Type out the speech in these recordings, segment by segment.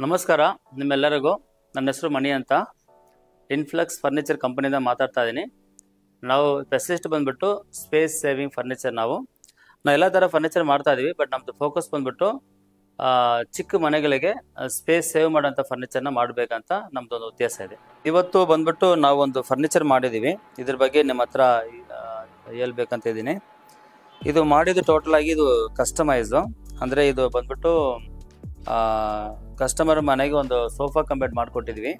ನಮಸ್ಕಾರ ನಿಮ್ಮೆಲ್ಲರಿಗೂ. ನನ್ನ ಹೆಸರು ಮಣಿ ಅಂತ, ಇನ್ಫ್ಲಕ್ಸ್ ಫರ್ನಿಚರ್ ಕಂಪನಿಯಿಂದ ಮಾತಾಡ್ತಾ ಇದ್ದೀನಿ. ನಾವು ಸ್ಪೆಷಲಿಸ್ಟ್ ಬಂದ್ಬಿಟ್ಟು ಸ್ಪೇಸ್ ಸೇವಿಂಗ್ ಫರ್ನಿಚರ್. ನಾವು ಎಲ್ಲ ಥರ ಫರ್ನಿಚರ್ ಮಾಡ್ತಾ ಇದ್ದೀವಿ, ಬಟ್ ನಮ್ಮದು ಫೋಕಸ್ ಬಂದ್ಬಿಟ್ಟು ಚಿಕ್ಕ ಮನೆಗಳಿಗೆ ಸ್ಪೇಸ್ ಸೇವ್ ಮಾಡೋಂಥ ಫರ್ನಿಚರ್ನ ಮಾಡಬೇಕಂತ ನಮ್ಮದೊಂದು ಉದ್ದೇಶ ಇದೆ. ಇವತ್ತು ಬಂದ್ಬಿಟ್ಟು ನಾವು ಒಂದು ಫರ್ನಿಚರ್ ಮಾಡಿದ್ದೀವಿ, ಇದ್ರ ಬಗ್ಗೆ ನಿಮ್ಮ ಹತ್ರ ಹೇಳ್ಬೇಕಂತ ಇದ್ದೀನಿ. ಇದು ಮಾಡಿದ್ದು ಟೋಟಲ್ ಆಗಿ ಇದು ಕಸ್ಟಮೈಸು, ಅಂದರೆ ಇದು ಬಂದ್ಬಿಟ್ಟು ಕಸ್ಟಮರ್ ಮನೆಗೆ ಒಂದು ಸೋಫಾ ಕಂಬೇಟ್ ಮಾಡಿಕೊಟ್ಟಿದ್ವಿ.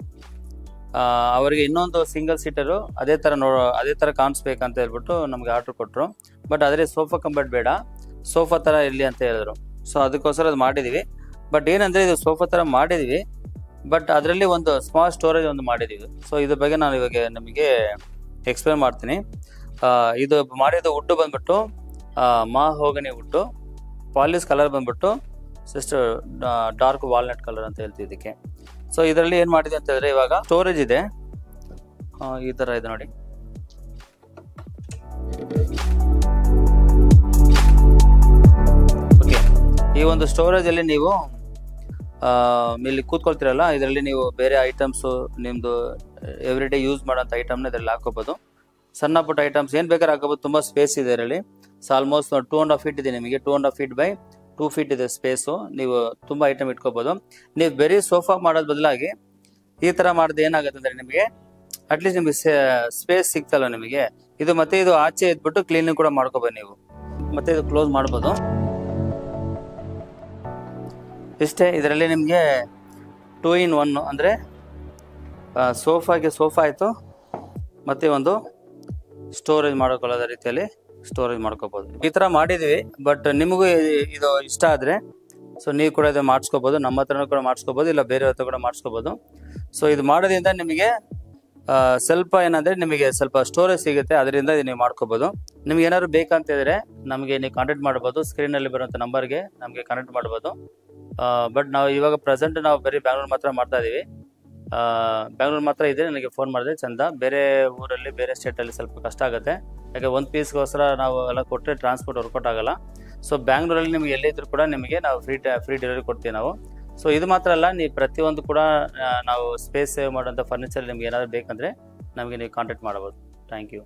ಅವರಿಗೆ ಇನ್ನೊಂದು ಸಿಂಗಲ್ ಸೀಟರು ಅದೇ ಥರ ಕಾಣಿಸ್ಬೇಕಂತ ಹೇಳ್ಬಿಟ್ಟು ನಮಗೆ ಆರ್ಡ್ರ್ ಕೊಟ್ಟರು. ಬಟ್ ಆದರೆ ಸೋಫಾ ಕಂಬೇಟ್ ಬೇಡ, ಸೋಫಾ ಥರ ಇರಲಿ ಅಂತ ಹೇಳಿದ್ರು. ಸೊ ಅದಕ್ಕೋಸ್ಕರ ಅದು ಮಾಡಿದ್ದೀವಿ. ಬಟ್ ಏನಂದರೆ ಇದು ಸೋಫಾ ಥರ ಮಾಡಿದ್ದೀವಿ, ಬಟ್ ಅದರಲ್ಲಿ ಒಂದು ಸ್ಮಾಲ್ ಸ್ಟೋರೇಜ್ ಒಂದು ಮಾಡಿದ್ದೀವಿ. ಸೊ ಇದ್ರ ಬಗ್ಗೆ ನಾನು ಇವಾಗ ನಿಮಗೆ ಎಕ್ಸ್ಪ್ಲೇನ್ ಮಾಡ್ತೀನಿ. ಇದು ಮಾಡಿದ ವುಡ್ಡು ಬಂದ್ಬಿಟ್ಟು ಮಾಹೋಗನಿ ವುಡ್ಡು, ಪಾಲಿಶ್ ಕಲರ್ ಬಂದ್ಬಿಟ್ಟು ಡಾರ್ಕ್ ವಾಲ್ನಟ್ ಕಲರ್ ಅಂತ ಹೇಳ್ತೀವಿ ಇದಕ್ಕೆ. ಸೊ ಇದರಲ್ಲಿ ಏನು ಮಾಡಿದೆ ಅಂತ ಹೇಳಿದ್ರೆ, ಇವಾಗ ಸ್ಟೋರೇಜ್ ಇದೆ, ಈ ಥರ ಇದೆ ನೋಡಿ. ಓಕೆ, ಈ ಒಂದು ಸ್ಟೋರೇಜಲ್ಲಿ ನೀವು ಇಲ್ಲಿ ಕೂತ್ಕೊಳ್ತೀರಲ್ಲ, ಇದರಲ್ಲಿ ನೀವು ಬೇರೆ ಐಟಮ್ಸು ನಿಮ್ಮದು ಎವ್ರಿ ಡೇ ಯೂಸ್ ಮಾಡೋಂಥ ಐಟಮ್ನ ಇದರಲ್ಲಿ ಹಾಕೋಬೋದು. ಸಣ್ಣ ಪುಟ್ಟ ಐಟಮ್ಸ್ ಏನು ಬೇಕಾದ್ರೆ ಹಾಕೋಬೋದು. ತುಂಬ ಸ್ಪೇಸ್ ಇದೆ ಇದರಲ್ಲಿ. ಸೊ ಆಲ್ಮೋಸ್ಟ್ 2.5 feet ಇದೆ ನಿಮಗೆ, 2.5 feet by 2 feet ಇದೆ ಸ್ಪೇಸು. ನೀವು ತುಂಬ ಐಟಮ್ ಇಟ್ಕೋಬೋದು. ನೀವು ಬರೀ ಸೋಫಾ ಮಾಡೋದು ಬದಲಾಗಿ ಈ ಥರ ಮಾಡಿದ್ರೆ ಏನಾಗುತ್ತೆ ಅಂದರೆ, ನಿಮಗೆ ಅಟ್ಲೀಸ್ಟ್ ನಿಮಗೆ ಸ್ಪೇಸ್ ಸಿಗ್ತಲ್ಲ ನಿಮಗೆ. ಇದು ಮತ್ತೆ ಇದು ಆಚೆ ಇದ್ಬಿಟ್ಟು ಕ್ಲೀನಿಂಗ್ ಕೂಡ ಮಾಡ್ಕೋಬೋದು ನೀವು. ಮತ್ತೆ ಇದು ಕ್ಲೋಸ್ ಮಾಡ್ಬೋದು. ಇಷ್ಟೇ. ಇದರಲ್ಲಿ ನಿಮಗೆ 2 in 1, ಅಂದರೆ ಸೋಫಾಗೆ ಸೋಫಾ ಆಯಿತು, ಮತ್ತು ಒಂದು ಸ್ಟೋರೇಜ್ ಮಾಡ್ಕೊಳ್ಳೋದ ರೀತಿಯಲ್ಲಿ ಸ್ಟೋರೇಜ್ ಮಾಡ್ಕೋಬೋದು. ಈ ಥರ ಮಾಡಿದ್ದೀವಿ. ಬಟ್ ನಿಮಗೂ ಇದು ಇಷ್ಟ ಆದರೆ ಸೊ ನೀವು ಕೂಡ ಇದು ಮಾಡಿಸ್ಕೋಬೋದು. ನಮ್ಮ ಹತ್ರನೂ ಕೂಡ ಮಾಡಿಸ್ಕೋಬೋದು, ಇಲ್ಲ ಬೇರೆ ಹತ್ರ ಕೂಡ ಮಾಡಿಸ್ಕೋಬೋದು. ಸೊ ಇದು ಮಾಡೋದ್ರಿಂದ ನಿಮಗೆ ಸ್ವಲ್ಪ ಏನಂದರೆ ನಿಮಗೆ ಸ್ವಲ್ಪ ಸ್ಟೋರೇಜ್ ಸಿಗುತ್ತೆ, ಅದರಿಂದ ನೀವು ಮಾಡ್ಕೋಬೋದು. ನಿಮ್ಗೆ ಏನಾದ್ರು ಬೇಕಂತಿದ್ರೆ ನಮಗೆ ನೀವು ಕಾಂಟ್ಯಾಕ್ಟ್ ಮಾಡ್ಬೋದು. ಸ್ಕ್ರೀನಲ್ಲಿ ಬರುವಂಥ ನಂಬರ್ಗೆ ನಮಗೆ ಕಾಂಟ್ಯಾಕ್ಟ್ ಮಾಡ್ಬೋದು. ಬಟ್ ನಾವು ಇವಾಗ ಪ್ರೆಸೆಂಟ್ ನಾವು ಬರೀ ಬ್ಯಾಂಗ್ಳೂರು ಮಾತ್ರ ಮಾಡ್ತಾ ಇದ್ದೀವಿ. ಬ್ಯಾಂಗ್ಳೂರು ಮಾತ್ರ ಇದೆ. ನನಗೆ ಫೋನ್ ಮಾಡಿದ್ರೆ ಚಂದ. ಬೇರೆ ಊರಲ್ಲಿ ಬೇರೆ ಸ್ಟೇಟಲ್ಲಿ ಸ್ವಲ್ಪ ಕಷ್ಟ ಆಗುತ್ತೆ, ಯಾಕೆ ಒಂದು ಪೀಸ್ಗೋಸ್ಕರ ನಾವು ಎಲ್ಲ ಕೊಟ್ಟರೆ ಟ್ರಾನ್ಸ್ಪೋರ್ಟ್ ವರ್ಕೌಟ್ ಆಗಲ್ಲ. ಸೊ ಬ್ಯಾಂಗ್ಳೂರಲ್ಲಿ ನಿಮಗೆ ಎಲ್ಲಿದ್ದರೂ ಕೂಡ ನಿಮಗೆ ನಾವು ಫ್ರೀ ಡೆಲಿವರಿ ಕೊಡ್ತೀವಿ ನಾವು. ಸೊ ಇದು ಮಾತ್ರ ಅಲ್ಲ, ನೀವು ಪ್ರತಿಯೊಂದು ಕೂಡ ನಾವು ಸ್ಪೇಸ್ ಸೇವ್ ಮಾಡೋಂಥ ಫರ್ನಿಚರ್ ನಿಮ್ಗೆ ಏನಾದರೂ ಬೇಕಂದರೆ ನಮಗೆ ನೀವು ಕಾಂಟ್ಯಾಕ್ಟ್ ಮಾಡ್ಬೋದು. Thank you.